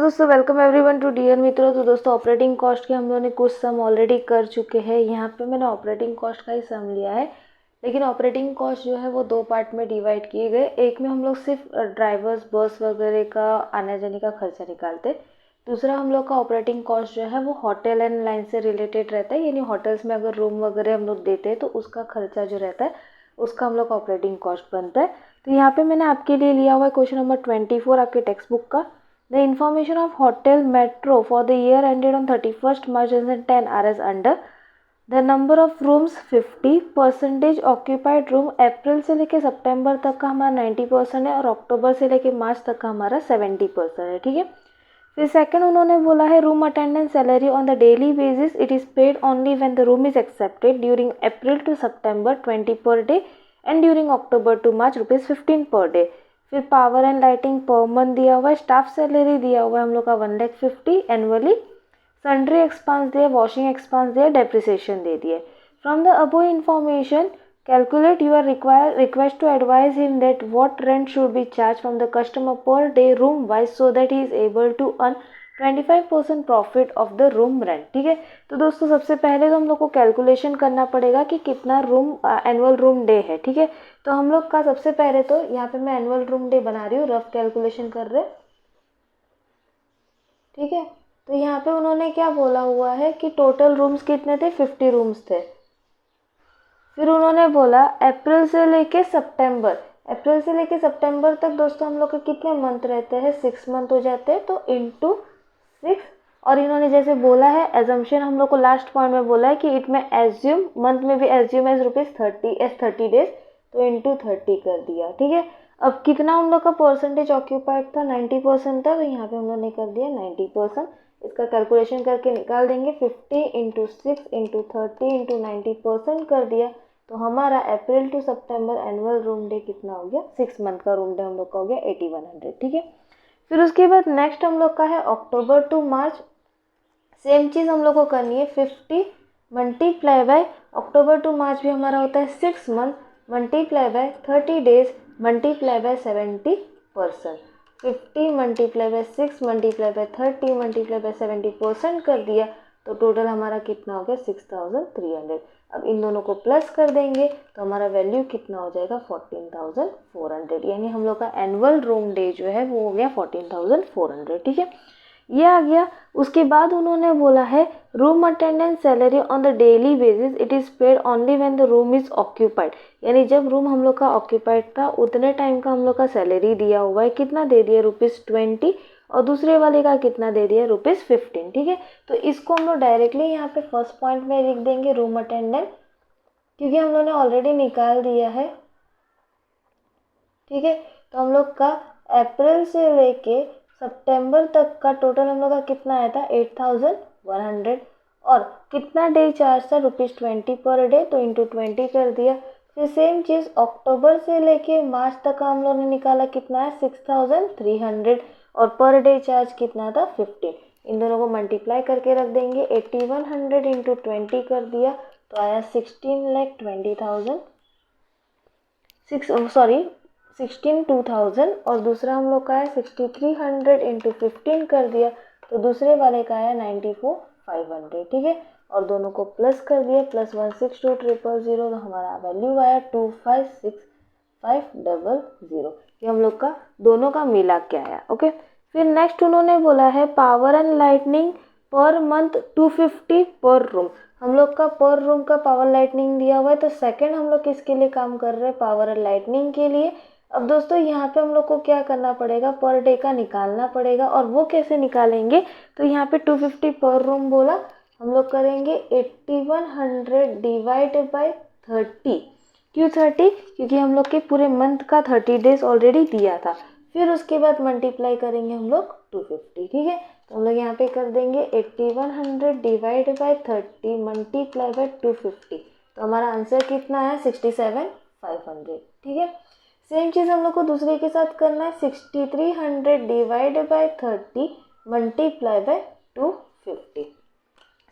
दोस्तों welcome everyone to dear मित्रों। तो दोस्तों ऑपरेटिंग कॉस्ट के हम लोगों ने कुछ सम ऑलरेडी कर चुके हैं। यहाँ पे मैंने ऑपरेटिंग कॉस्ट का ही सम लिया है, लेकिन ऑपरेटिंग कॉस्ट जो है वो दो पार्ट में डिवाइड किए गए। एक में हम लोग सिर्फ ड्राइवर्स बस वगैरह का आने जाने का खर्चा निकालते। दूसरा हम लोग का ऑपरेटिंग कॉस्ट जो है वो होटल एंड लाइन से रिलेटेड रहता है, यानी होटल्स में अगर रूम वगैरह हम लोग देते हैं तो उसका खर्चा जो रहता है उसका हम लोग का ऑपरेटिंग कॉस्ट बनता है। तो यहाँ पे मैंने आपके लिए लिया हुआ है क्वेश्चन नंबर 24 आपके टेक्स्ट बुक का। The information of Hotel Metro for the year ended on 31st March 2010 are as under. The number of rooms 50, percentage occupied room अप्रैल से लेके सितंबर तक का हमारा 90% है और अक्टूबर से लेके मार्च तक का हमारा 70% है। ठीक है। फिर सेकंड उन्होंने बोला है room attendance salary on the daily basis it is paid only when the room is accepted during April to September 20 per day and during October to March ₹15 per day. फिर power and lighting per month दिया हुआ है, staff salary दिया हुआ है हम लोग का 1,50,000 एनुअली, सन्ड्री एक्सपेंस दिया, वॉशिंग एक्सपेंस दिया, डेप्रिसिएशन दे दिए। From the above information calculate you are request to advise him that what rent should be charge from the customer per day room wise so that he is able to earn 25% profit of the room rent. ठीक है। तो दोस्तों सबसे पहले तो हम लोग को कैलकुलेशन करना पड़ेगा कि कितना रूम एनुअल रूम डे है। ठीक है। तो हम लोग का सबसे पहले तो यहाँ पे मैं एनुअल रूम डे बना रही हूँ, रफ कैलकुलेशन कर रहे। ठीक है। तो यहाँ पे उन्होंने क्या बोला हुआ है कि टोटल रूम्स कितने थे, 50 रूम्स थे। फिर उन्होंने बोला अप्रैल से लेके सितंबर तक दोस्तों हम लोग के कितने मंथ रहते हैं, 6 मंथ हो जाते हैं। तो इंटू 6, और इन्होंने जैसे बोला है एजम्पशन हम लोग को लास्ट पॉइंट में बोला है कि इट में एज्यूम, मंथ में भी एज्यूम एज ₹30 डेज, तो इंटू 30 कर दिया। ठीक है। अब कितना उन लोग का परसेंटेज ऑक्यूपाइड था, 90% था, तो यहाँ पे हम लोग ने कर दिया 90%। इसका कैलकुलेशन करके निकाल देंगे, 50 इंटू 6 इंटू 30 इंटू 90% कर दिया। तो हमारा April to September annual room day कितना हो गया, 6 मंथ का रूम डे हम लोग का हो गया 8100। ठीक है। फिर उसके बाद नेक्स्ट हम लोग का है अक्टूबर टू मार्च। सेम चीज़ हम लोग को करनी है, 50 मल्टीप्लाई बाय अक्टूबर टू मार्च भी हमारा होता है 6 month, multiply by 30 days multiply by 70%। 50 multiply by 6 multiply by 30 multiply by 70% कर दिया। तो टोटल हमारा कितना हो गया, 6300। अब इन दोनों को प्लस कर देंगे तो हमारा वैल्यू कितना हो जाएगा, 14,400। यानी हम लोग का एनुअल रूम डे जो है वो हो गया 14,400। ठीक है, ये आ गया। उसके बाद उन्होंने बोला है room attendance salary on the daily basis it is paid only when the room is occupied. यानी जब रूम हम लोग का ऑक्यूपाइड था उतने टाइम का हम लोग का सैलरी दिया हुआ है। कितना दे दिया, ₹20, और दूसरे वाले का कितना दे दिया, ₹15। ठीक है। तो इसको हम लोग डायरेक्टली यहाँ पे फर्स्ट पॉइंट में लिख देंगे रूम अटेंडेंट, क्योंकि हम लोग ने ऑलरेडी निकाल दिया है। ठीक है। तो हम लोग का अप्रैल से लेके सितंबर तक का टोटल हम लोग का कितना आया था, 8100। और कितना डे चार्ज था, ₹20 पर डे, तो इंटू 20 कर दिया। फिर सेम चीज़ अक्टूबर से लेके मार्च तक का हम लोग ने निकाला, कितना है, 6300, और पर डे चार्ज कितना था, 15। इन दोनों को मल्टीप्लाई करके रख देंगे, 8100 इंटू 20 कर दिया तो आया 16,20,000, 16,2000। और दूसरा हम लोग का है 6300 इंटू 15 कर दिया तो दूसरे वाले का है 94,500। ठीक है। और दोनों को प्लस कर दिया, +162,000, तो हमारा वैल्यू आया 256500। ये हम लोग का दोनों का मिला के आया। ओके। फिर नेक्स्ट उन्होंने बोला है power and lightning per month 250 पर रूम। हम लोग का पर रूम का पावर लाइटनिंग दिया हुआ है, तो सेकंड हम लोग किसके लिए काम कर रहे हैं, पावर एंड लाइटनिंग के लिए। अब दोस्तों यहाँ पे हम लोग को क्या करना पड़ेगा, पर डे का निकालना पड़ेगा। और वो कैसे निकालेंगे, तो यहाँ पे 250 पर रूम बोला, हम लोग करेंगे 8100 डिवाइड बाय 30। क्यों 30, क्योंकि हम लोग के पूरे मंथ का 30 डेज ऑलरेडी दिया था। फिर उसके बाद मल्टीप्लाई करेंगे हम लोग 250। ठीक है। तो हम लोग यहाँ पे कर देंगे 8100 डिवाइड बाय 30 मल्टीप्लाई बाय 250, तो हमारा आंसर कितना है, 67,500। ठीक है। सेम चीज़ हम लोग को दूसरे के साथ करना है, 6300 divide by 30 multiply by 250।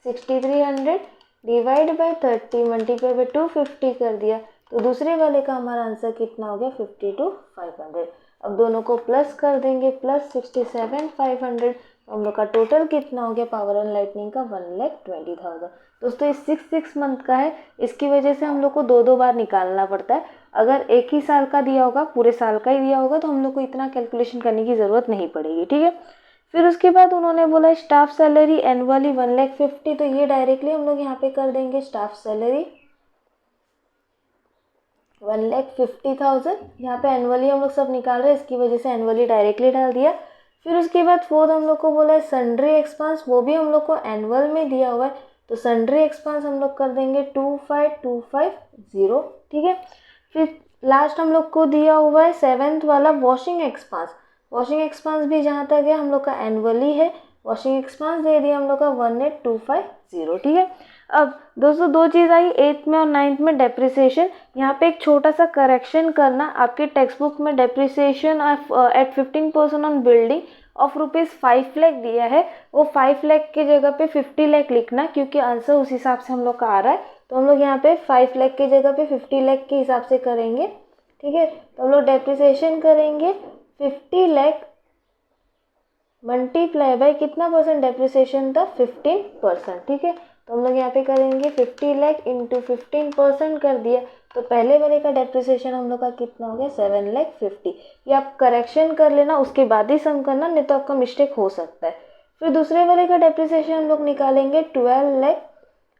6300 divide by 30 multiply by 250 कर दिया तो दूसरे वाले का हमारा आंसर कितना हो गया, 52,500। अब दोनों को प्लस कर देंगे, प्लस 67,500, तो हम लोग का टोटल कितना हो गया पावर एंड लाइटनिंग का 1,20,000। दोस्तों ये 6 मंथ का है, इसकी वजह से हम लोग को 2 बार निकालना पड़ता है। अगर एक ही साल का दिया होगा, पूरे साल का ही दिया होगा, तो हम लोग को इतना कैलकुलेशन करने की ज़रूरत नहीं पड़ेगी, ठीक है। फिर उसके बाद उन्होंने बोला स्टाफ सैलरी एनुअली 1,50,000, तो ये डायरेक्टली हम लोग यहाँ पे कर देंगे स्टाफ सैलरी 1,50,000। यहाँ पे एनुअली हम लोग सब निकाल रहे हैं, इसकी वजह से एनुअली डायरेक्टली डाल दिया। फिर उसके बाद फोर्थ हम लोग को बोला है सन्ड्री एक्सपेंस, वो भी हम लोग को एनुअल में दिया हुआ है, तो सन्ड्री एक्सपेंस हम लोग कर देंगे 25,250, ठीक है। फिर लास्ट हम लोग को दिया हुआ है 7th वाला वॉशिंग एक्सपेंस। वॉशिंग एक्सपेंस भी जहाँ तक है हम लोग का एनुअली है, वॉशिंग एक्सपेंस दे दिया हम लोग का 18,250, ठीक है। अब दोस्तों 2 चीज़ आई 8th में और 9th में, डेप्रिसिएशन। यहाँ पे एक छोटा सा करेक्शन करना, आपके टेक्स्ट बुक में depreciation eight 15% on building of ₹5 lakh दिया है, वो 5 लाख की जगह पे 50 लाख लिखना, क्योंकि आंसर उस हिसाब से हम लोग का आ रहा है। तो हम लोग यहाँ पे 5 लाख की जगह पे 50 लाख के हिसाब से करेंगे, ठीक है। तो हम लोग डेप्रिसिएशन करेंगे 50 लाख मल्टीप्लाई बाय कितना परसेंट डेप्रिसिएशन था, 15%, ठीक है। तो हम लोग यहाँ पे करेंगे 50 लाख इंटू 15% कर दिया, तो पहले वाले का डेप्रिसिएशन हम लोग का कितना हो गया 7,50,000। ये आप करेक्शन कर लेना, उसके बाद ही सम करना, नहीं तो आपका मिस्टेक हो सकता है। फिर दूसरे वाले का डेप्रिसिएशन हम लोग निकालेंगे 12 लाख,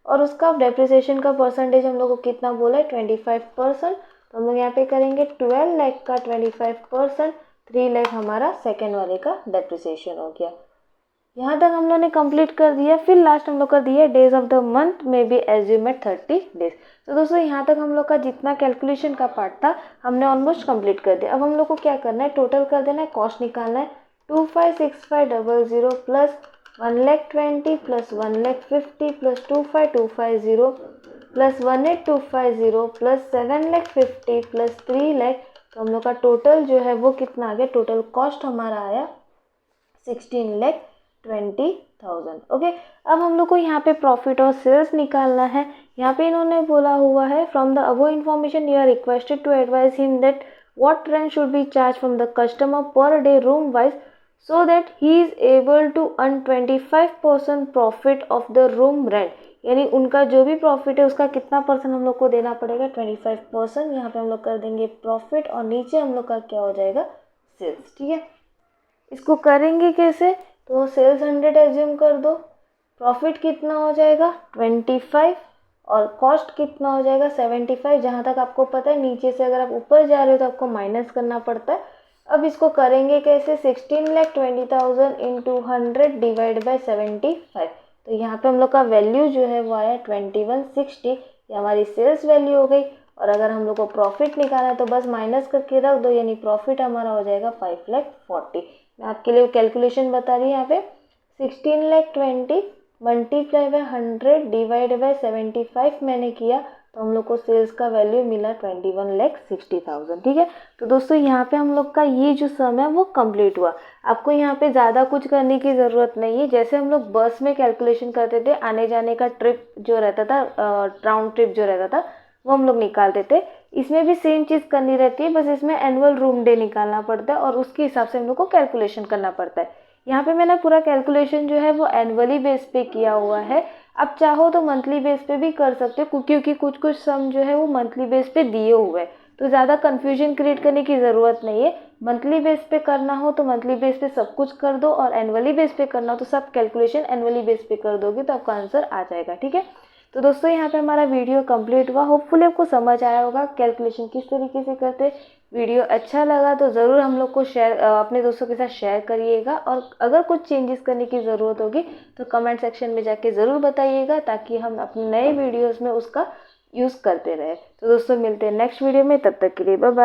और उसका डेप्रिसिएशन का परसेंटेज हम लोग को कितना बोला है 25%। तो हम लोग यहाँ पे करेंगे 12 लाख का 25%, 3 लाख हमारा सेकेंड वाले का डेप्रिसिएशन हो गया। यहाँ तक हम लोग ने कंप्लीट कर दिया। फिर लास्ट हम लोग कर दिया डेज ऑफ द मंथ में भी एज्यूम एट 30 डेज। तो दोस्तों यहाँ तक हम लोग का जितना कैलकुलेशन का पार्ट था हमने ऑलमोस्ट कंप्लीट कर दिया। अब हम लोग को क्या करना है, टोटल कर देना है, कॉस्ट निकालना है। 256500 plus 1,20,000 plus 1,50,000 plus 25,250 plus 18,250 plus 7,50,000 plus 3 lakh. तो हम लोग का टोटल जो है वो कितना आ गया, टोटल कॉस्ट हमारा आया 16,20,000। ओके, अब हम लोग को यहाँ पे प्रॉफिट और सेल्स निकालना है। यहाँ पे इन्होंने बोला हुआ है from the above information you are requested to advise him that what rent should be charge from the customer per day room wise so that he is able to earn 25% profit of the room rent. यानी उनका जो भी profit है उसका कितना percent हम लोग को देना पड़ेगा, 25%। यहाँ पे हम लोग कर देंगे प्रॉफिट और नीचे हम लोग का क्या हो जाएगा, सेल्स, ठीक है। इसको करेंगे कैसे, तो सेल्स 100 एज्यूम कर दो, प्रॉफिट कितना हो जाएगा 25 और कॉस्ट कितना हो जाएगा 75। जहाँ तक आपको पता है नीचे से अगर आप ऊपर जा रहे हो तो आपको माइनस करना पड़ता है। अब इसको करेंगे कैसे, 16,20,000 इंटू 100 डिवाइड बाई 75। तो यहाँ पे हम लोग का वैल्यू जो है वो आया 2160, ये हमारी सेल्स वैल्यू हो गई। और अगर हम लोग को प्रॉफिट निकालना है तो बस माइनस करके रख दो, यानी प्रॉफिट हमारा हो जाएगा 5,40,000। मैं आपके लिए कैलकुलेशन बता रही हूँ। यहाँ पे 16,20,000 मल्टीप्लाई बाय 100 डिवाइड बाय 75 मैंने किया, तो हम लोग को सेल्स का वैल्यू मिला 21,60,000, ठीक है। तो दोस्तों यहाँ पे हम लोग का ये जो सम है वो कंप्लीट हुआ। आपको यहाँ पे ज़्यादा कुछ करने की ज़रूरत नहीं है। जैसे हम लोग बस में कैलकुलेशन करते थे, आने जाने का ट्रिप जो रहता था, राउंड ट्रिप जो रहता था वो हम लोग निकालते थे, इसमें भी सेम चीज़ करनी रहती है, बस इसमें एनुअल रूम डे निकालना पड़ता है और उसके हिसाब से हम लोग को कैलकुलेशन करना पड़ता है। यहाँ पे मैंने पूरा कैलकुलेशन जो है वो एनुअली बेस पे किया हुआ है। आप चाहो तो मंथली बेस पे भी कर सकते हो, क्योंकि कुछ कुछ सम जो है वो मंथली बेस पे दिए हुए हैं, तो ज़्यादा कन्फ्यूजन क्रिएट करने की ज़रूरत नहीं है। मंथली बेस पे करना हो तो मंथली बेस पे सब कुछ कर दो, और एनुअली बेस पे करना हो तो सब कैलकुलेशन एनुअली बेस पे कर दोगे तो आपका आंसर आ जाएगा, ठीक है। तो दोस्तों यहाँ पे हमारा वीडियो कंप्लीट हुआ। होपफुली आपको समझ आया होगा कैलकुलेशन किस तरीके से करते। वीडियो अच्छा लगा तो ज़रूर हम लोग को शेयर, अपने दोस्तों के साथ शेयर करिएगा, और अगर कुछ चेंजेस करने की ज़रूरत होगी तो कमेंट सेक्शन में जाके ज़रूर बताइएगा, ताकि हम अपने नए वीडियोज़ में उसका यूज़ करते रहे। तो दोस्तों मिलते हैं नेक्स्ट वीडियो में, तब तक के लिए बाय बाय।